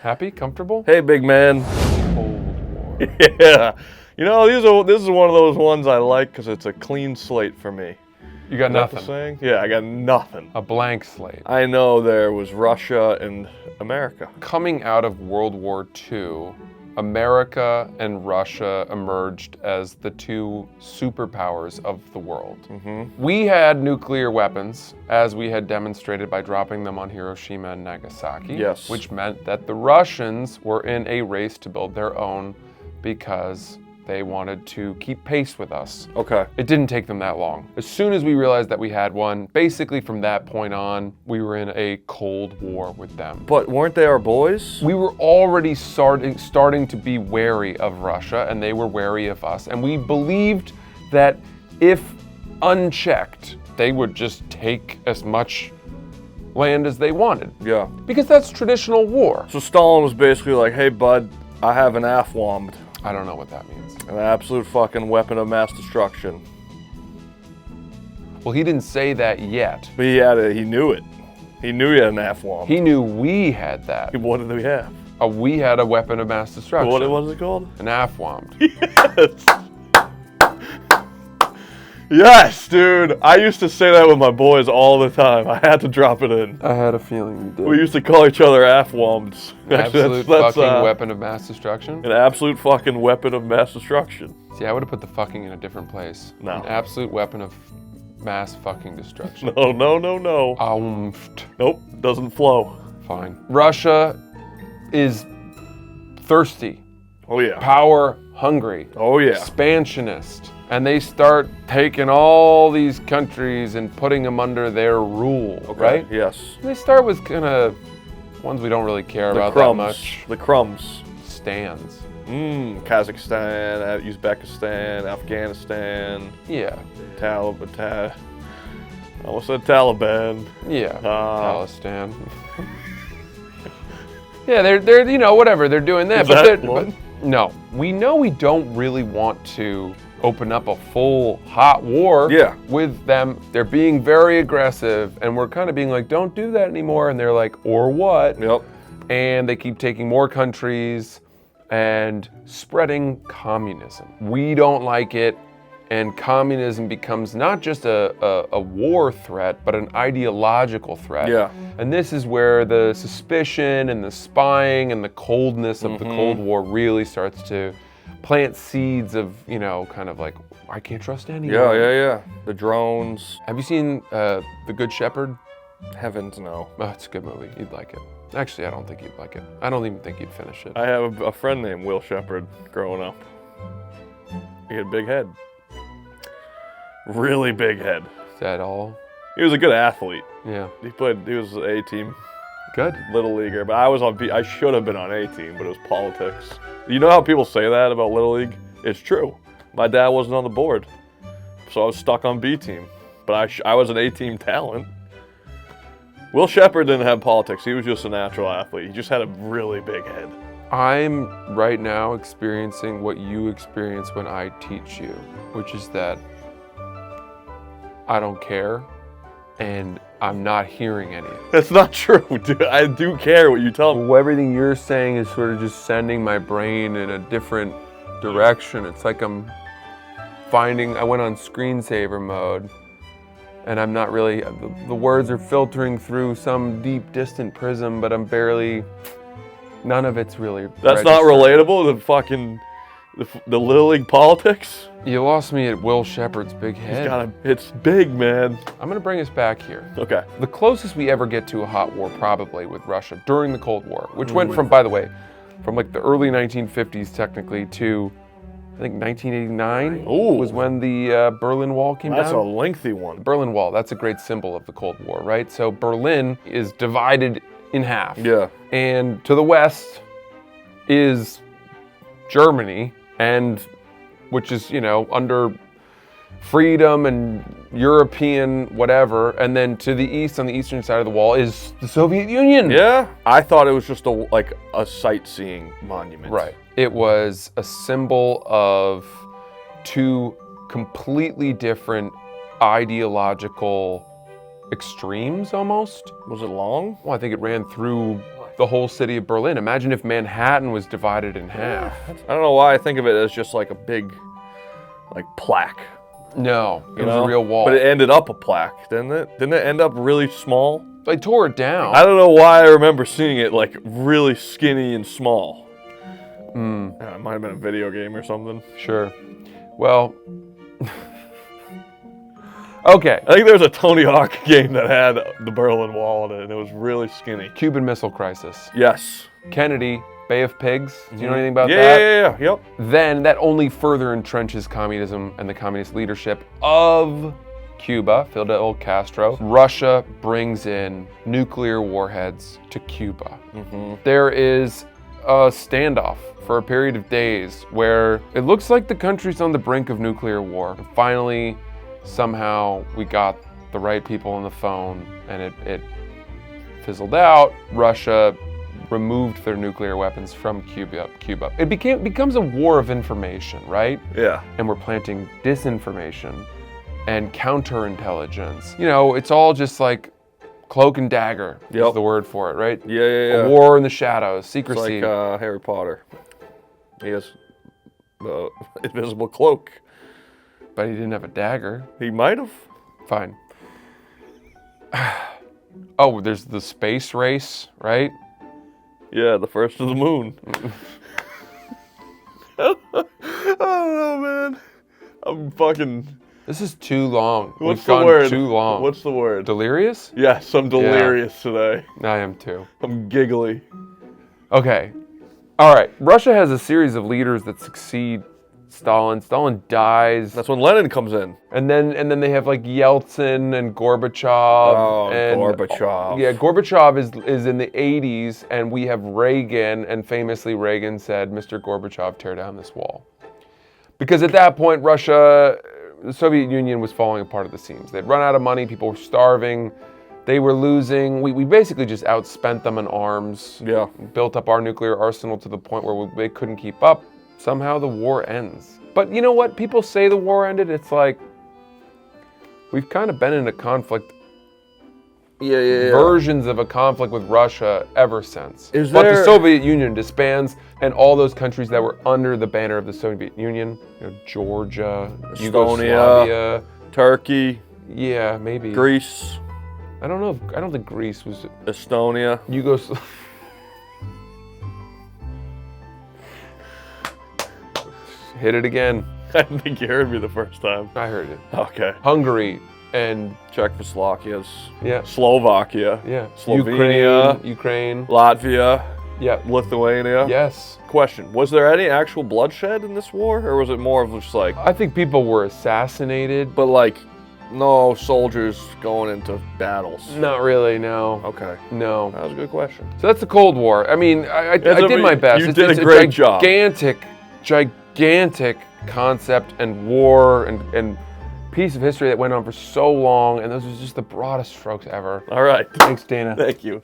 Happy? Comfortable? Hey, big man. Cold War. Yeah. You know, this is one of those ones I like because it's a clean slate for me. You got Is that nothing. the saying? Yeah, I got nothing. A blank slate. I know there was Russia and America. Coming out of World War II, America and Russia emerged as the two superpowers of the world. We had nuclear weapons, as we had demonstrated by dropping them on Hiroshima and Nagasaki. Yes. Which meant that the Russians were in a race to build their own because they wanted to keep pace with us. Okay. It didn't take them that long. As soon as we realized that we had one, basically from that point on, we were in a Cold War with them. But weren't they our boys? We were already starting to be wary of Russia, and they were wary of us. And we believed that if unchecked, they would just take as much land as they wanted. Yeah. Because that's traditional war. So Stalin was basically like, hey, bud, I have an AFWAMD. I don't know what that means. An absolute fucking weapon of mass destruction. Well, he didn't say that yet. But he knew it. He knew he had an AFWAMD. He knew we had that. What did we have? We had a weapon of mass destruction. What was it called? An AFWAMD. Yes. Yes, dude. I used to say that with my boys all the time. I had to drop it in. I had a feeling you did. We used to call each other AFWAMDs. Absolute fucking weapon of mass destruction? An absolute fucking weapon of mass destruction. See, I would have put the fucking in a different place. No. An absolute weapon of mass fucking destruction. No. Nope, doesn't flow. Fine. Russia is thirsty. Oh yeah. Power hungry. Oh yeah. Expansionist. And they start taking all these countries and putting them under their rule, right? Yes. And they start with kind of ones we don't really care about crumbs. that much. The crumbs. Stands. Kazakhstan, Uzbekistan, Afghanistan. Yeah. I almost said Taliban. Yeah. Palestine. Yeah, they're you know, whatever, they're doing that. But no, we know we don't really want to open up a full hot war with them. They're being very aggressive, and we're kind of being like, don't do that anymore. And they're like, or what? Yep. And they keep taking more countries and spreading communism. We don't like it, and communism becomes not just a war threat, but an ideological threat. Yeah. And this is where the suspicion and the spying and the coldness of the Cold War really starts to plant seeds of, you know, kind of like, I can't trust anyone. Yeah. The drones. Have you seen The Good Shepherd? Heavens no. Oh, it's a good movie. You'd like it. Actually, I don't think you'd like it. I don't even think you'd finish it. I have a friend named Will Shepherd growing up. He had a big head. Really big head. Is that all? He was a good athlete. Yeah. He was A-team. Good. Little leaguer, but I should have been on A-team, but it was politics. You know how people say that about Little League? It's true. My dad wasn't on the board, so I was stuck on B-team. But I was an A-team talent. Will Shepherd didn't have politics. He was just a natural athlete. He just had a really big head. I'm right now experiencing what you experience when I teach you, which is that I don't care, and I'm not hearing any. That's not true, dude. I do care what you tell me. Well, everything you're saying is sort of just sending my brain in a different direction. It's like I went on screensaver mode, and I'm not really, the words are filtering through some deep, distant prism, but I'm barely, none of it's really That's not relatable to fucking the Little League politics? You lost me at Will Shepherd's big head. It's big, man. I'm gonna bring us back here. Okay. The closest we ever get to a hot war probably with Russia during the Cold War, which went from, by the way, from like the early 1950s technically to, I think 1989 was when the Berlin Wall came down. That's a lengthy one. The Berlin Wall, that's a great symbol of the Cold War, right? So Berlin is divided in half. Yeah. And to the west is Germany, and which is, you know, under freedom and European whatever, and then to the east, on the eastern side of the wall, is the Soviet Union. Yeah, I thought it was just a sightseeing monument. Right. It was a symbol of two completely different ideological extremes almost. Was it long? Well, I think it ran through the whole city of Berlin. Imagine if Manhattan was divided in half. I don't know why I think of it as just like a big, like, plaque. No, it You was know? a real wall. But it ended up a plaque, didn't it? Didn't it end up really small? They tore it down. I don't know why I remember seeing it like really skinny and small. It might have been a video game or something. Sure. Well, okay. I think there was a Tony Hawk game that had the Berlin Wall in it, and it was really skinny. Cuban Missile Crisis. Yes. Kennedy, Bay of Pigs. Do you know anything about Yeah, that? yeah, yep. Then that only further entrenches communism and the communist leadership of Cuba, Fidel Castro. Russia brings in nuclear warheads to Cuba. There is a standoff for a period of days where it looks like the country's on the brink of nuclear war. And finally, somehow, we got the right people on the phone and it fizzled out. Russia removed their nuclear weapons from Cuba. It becomes a war of information, right? Yeah. And we're planting disinformation and counterintelligence. You know, it's all just like cloak and dagger is the word for it, right? Yeah, yeah, yeah. A war in the shadows, It's secrecy. like Harry Potter. He has the invisible cloak. But he didn't have a dagger. He might have. Fine. Oh, there's the space race, right? Yeah, the first of the moon. I don't know, man. I'm fucking... This is too long. What's We've the gone word? too long. What's the word? Delirious? Yes, I'm delirious today. I am too. I'm giggly. Okay. All right. Russia has a series of leaders that succeed Stalin. Stalin dies. That's when Lenin comes in. And then they have like Yeltsin and Gorbachev. Oh, and, Gorbachev. Yeah, Gorbachev is in the 80s, and we have Reagan, and famously Reagan said, "Mr. Gorbachev, tear down this wall." Because at that point, Russia, the Soviet Union was falling apart at the seams. They'd run out of money, people were starving, they were losing. We basically just outspent them in arms. Yeah. Built up our nuclear arsenal to the point where they couldn't keep up. Somehow the war ends. But you know what? People say the war ended. It's like, we've kind of been in a conflict, versions of a conflict with Russia ever since. But the Soviet Union disbands, and all those countries that were under the banner of the Soviet Union, you know, Georgia, Estonia, Yugoslavia, Turkey, yeah, maybe. Greece. I don't know. I don't think Greece was Estonia. Yugoslavia. Hit it again. I didn't think you heard me the first time. I heard it. Okay. Hungary and Czechoslovakia. yeah, Slovakia. yeah. Slovenia. Ukraine. Latvia. Yeah. Lithuania. Yes. Question: was there any actual bloodshed in this war, or was it more of just like, I think people were assassinated. but like, no soldiers going into battles? Not really, no. Okay, No. that was a good question. So that's the Cold War. I mean, I did my best. You did a great job. Gigantic concept and war and piece of history that went on for so long, and those was just the broadest strokes ever. All right. Thanks, Dana. Thank you.